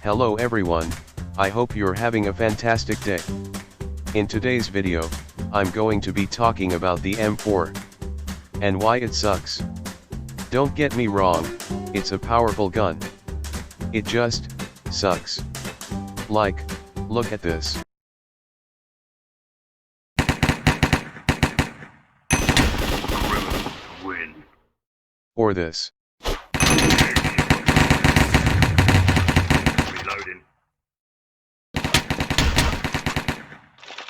Hello everyone, I hope you're having a fantastic day. In today's video, I'm going to be talking about the M4 and why it sucks. Don't get me wrong, it's a powerful gun. It just sucks. Like, look at this. Win. Or this. Reloading.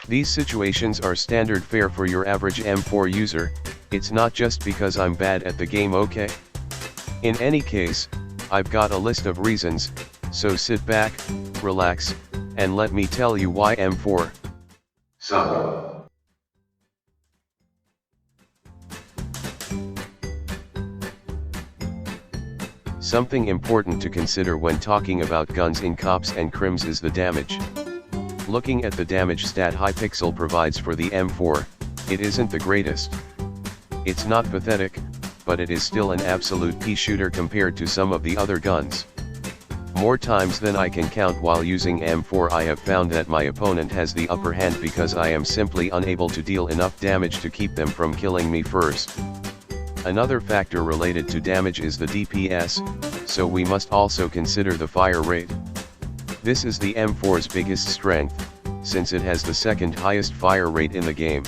These situations are standard fare for your average M4 user. It's not just because I'm bad at the game, okay? In any case, I've got a list of reasons, so sit back, relax, and let me tell you why M4 sucks. Something important to consider when talking about guns in cops and crims is the damage. Looking at the damage stat Hypixel provides for the M4, it isn't the greatest. It's not pathetic, but it is still an absolute pea shooter compared to some of the other guns. More times than I can count while using M4 I have found that my opponent has the upper hand because I am simply unable to deal enough damage to keep them from killing me first. Another factor related to damage is the DPS, so we must also consider the fire rate. This is the M4's biggest strength, since it has the second highest fire rate in the game.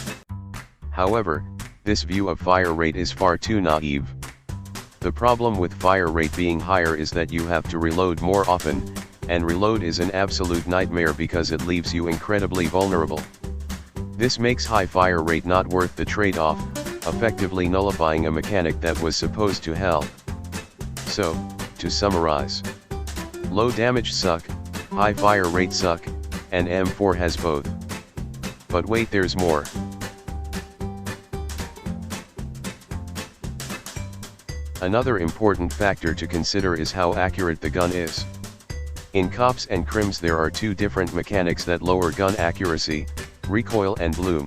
However, this view of fire rate is far too naive. The problem with fire rate being higher is that you have to reload more often, and reload is an absolute nightmare because it leaves you incredibly vulnerable. This makes high fire rate not worth the trade-off, effectively nullifying a mechanic that was supposed to help. So, to summarize, low damage suck, high fire rate suck, and M4 has both. But wait, there's more. Another important factor to consider is how accurate the gun is. In cops and crims there are two different mechanics that lower gun accuracy, recoil and bloom.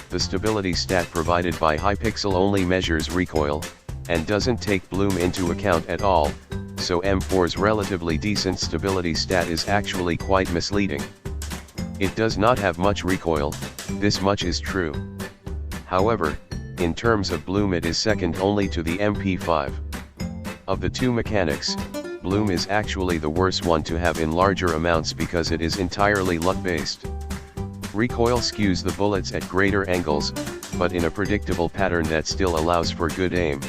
The stability stat provided by Hypixel only measures recoil, and doesn't take bloom into account at all, so M4's relatively decent stability stat is actually quite misleading. It does not have much recoil, this much is true. However, in terms of bloom it is second only to the MP5. Of the two mechanics, bloom is actually the worst one to have in larger amounts because it is entirely luck-based. Recoil skews the bullets at greater angles, but in a predictable pattern that still allows for good aim.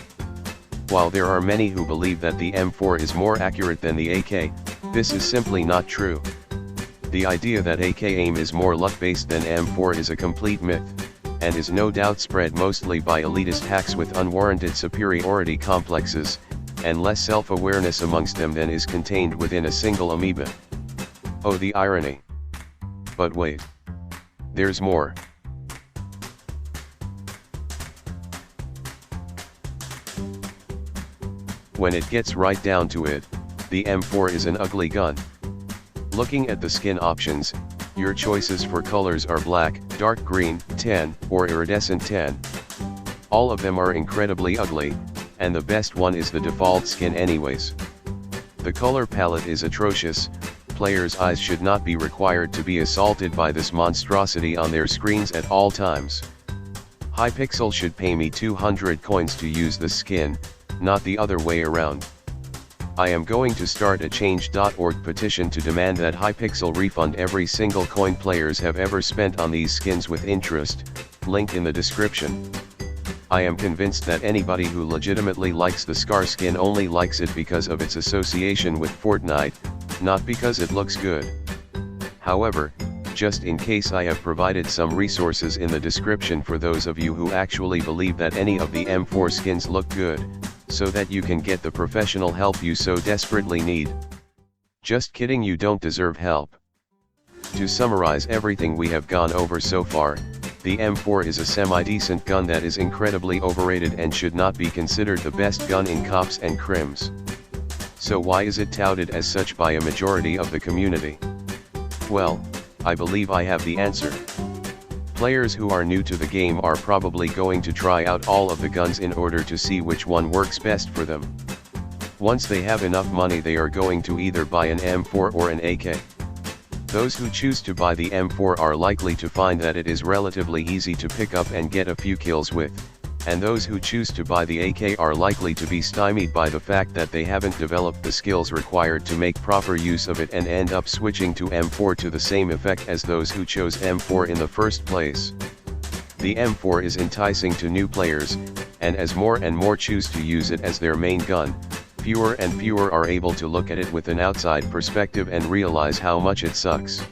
While there are many who believe that the M4 is more accurate than the AK, this is simply not true. The idea that AK aim is more luck-based than M4 is a complete myth, and is no doubt spread mostly by elitist hacks with unwarranted superiority complexes, and less self-awareness amongst them than is contained within a single amoeba. Oh, the irony. But wait. There's more. When it gets right down to it, the M4 is an ugly gun. Looking at the skin options, your choices for colors are black, dark green, tan, or iridescent tan. All of them are incredibly ugly, and the best one is the default skin anyways. The color palette is atrocious. Players' eyes should not be required to be assaulted by this monstrosity on their screens at all times. Hypixel should pay me 200 coins to use the skin, not the other way around. I am going to start a change.org petition to demand that Hypixel refund every single coin players have ever spent on these skins with interest, link in the description. I am convinced that anybody who legitimately likes the Scar skin only likes it because of its association with Fortnite, not because it looks good. However, just in case, I have provided some resources in the description for those of you who actually believe that any of the M4 skins look good, so that you can get the professional help you so desperately need. Just kidding, you don't deserve help. To summarize everything we have gone over so far, the M4 is a semi-decent gun that is incredibly overrated and should not be considered the best gun in cops and crims. So why is it touted as such by a majority of the community? Well, I believe I have the answer. Players who are new to the game are probably going to try out all of the guns in order to see which one works best for them. Once they have enough money, they are going to either buy an M4 or an AK. Those who choose to buy the M4 are likely to find that it is relatively easy to pick up and get a few kills with, and those who choose to buy the AK are likely to be stymied by the fact that they haven't developed the skills required to make proper use of it and end up switching to M4 to the same effect as those who chose M4 in the first place. The M4 is enticing to new players, and as more and more choose to use it as their main gun, fewer and fewer are able to look at it with an outside perspective and realize how much it sucks.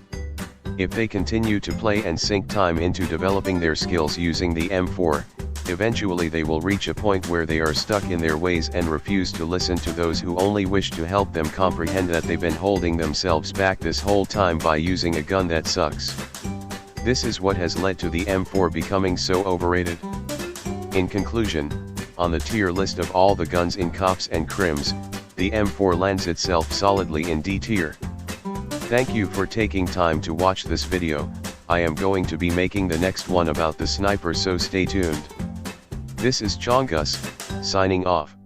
If they continue to play and sink time into developing their skills using the M4, eventually they will reach a point where they are stuck in their ways and refuse to listen to those who only wish to help them comprehend that they've been holding themselves back this whole time by using a gun that sucks. This is what has led to the M4 becoming so overrated. In conclusion, on the tier list of all the guns in Cops and Crims, the M4 lands itself solidly in D tier. Thank you for taking time to watch this video. I am going to be making the next one about the sniper, so stay tuned. This is Chongus, signing off.